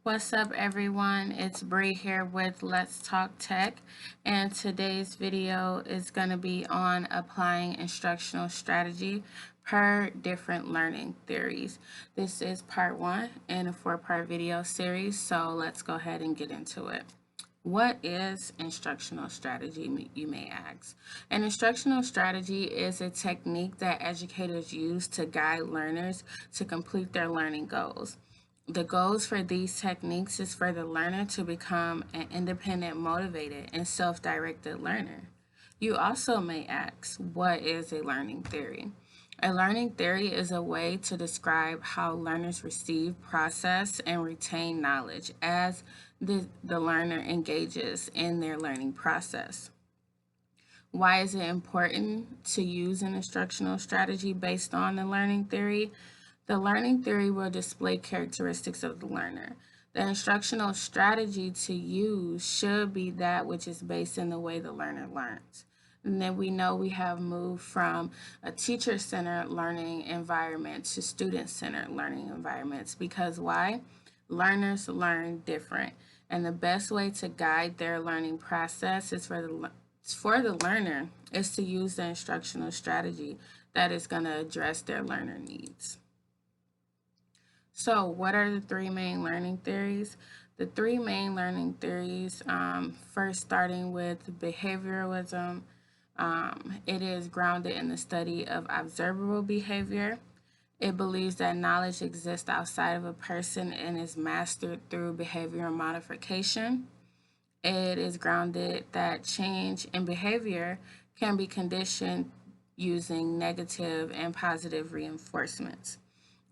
What's up, everyone? It's Bree here with Let's Talk Tech, and today's video is going to be on applying instructional strategy per different learning theories. This is part one in a four-part video series, so let's go ahead and get into it. What is instructional strategy, you may ask? An instructional strategy is a technique that educators use to guide learners to complete their learning goals. The goals for these techniques is for the learner to become an independent, motivated, and self-directed learner. You also may ask, what is a learning theory? A learning theory is a way to describe how learners receive, process, and retain knowledge as the learner engages in their learning process. Why is it important to use an instructional strategy based on the learning theory? The learning theory will display characteristics of the learner. The instructional strategy to use should be that which is based in the way the learner learns. And then we know we have moved from a teacher-centered learning environment to student-centered learning environments because why? Learners learn different. And the best way to guide their learning process is for the learner is to use the instructional strategy that is going to address their learner needs. So what are the three main learning theories? The three main learning theories, first starting with behavioralism, it is grounded in the study of observable behavior. It believes that knowledge exists outside of a person and is mastered through behavioral modification. It is grounded that change in behavior can be conditioned using negative and positive reinforcements.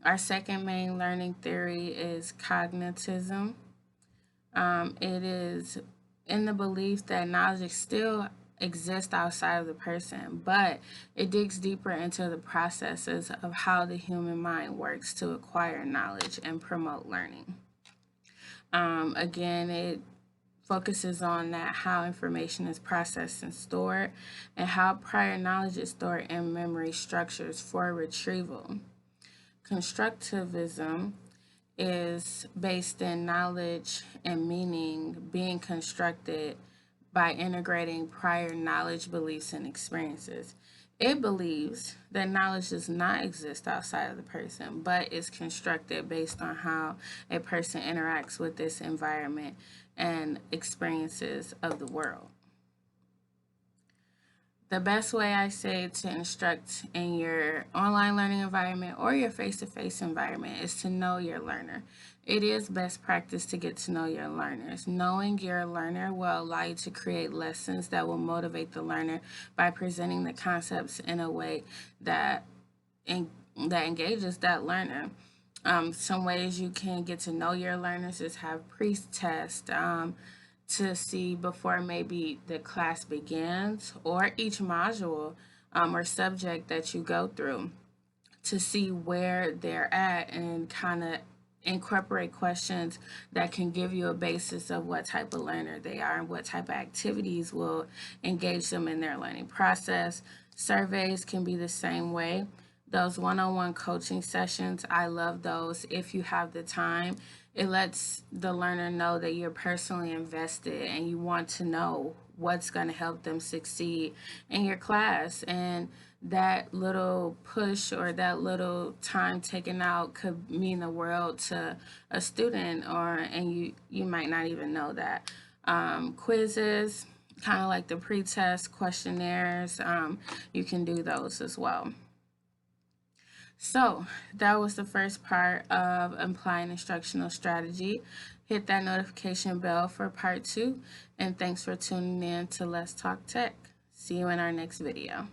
Our second main learning theory is cognitivism. It is in the belief that knowledge still exists outside of the person, but it digs deeper into the processes of how the human mind works to acquire knowledge and promote learning. Again, it focuses on that how information is processed and stored and how prior knowledge is stored in memory structures for retrieval. Constructivism is based in knowledge and meaning being constructed by integrating prior knowledge, beliefs, and experiences. It believes that knowledge does not exist outside of the person, but is constructed based on how a person interacts with this environment and experiences of the world. The best way I say to instruct in your online learning environment or your face-to-face environment is to know your learner. It is best practice to get to know your learners. Knowing your learner will allow you to create lessons that will motivate the learner by presenting the concepts in a way that engages that learner. Some ways you can get to know your learners is have pre-test, to see before maybe the class begins or each module or subject that you go through to see where they're at and kind of incorporate questions that can give you a basis of what type of learner they are and what type of activities will engage them in their learning process. Surveys can be the same way. Those one-on-one coaching sessions, I love those if you have the time. It lets the learner know that you're personally invested and you want to know what's going to help them succeed in your class. And that little push or that little time taken out could mean the world to a student, and you might not even know that. Quizzes, kind of like the pre-test questionnaires, you can do those as well. So that was the first part of applying instructional strategy. Hit that notification bell for part two, and thanks for tuning in to Let's Talk Tech. See you in our next video.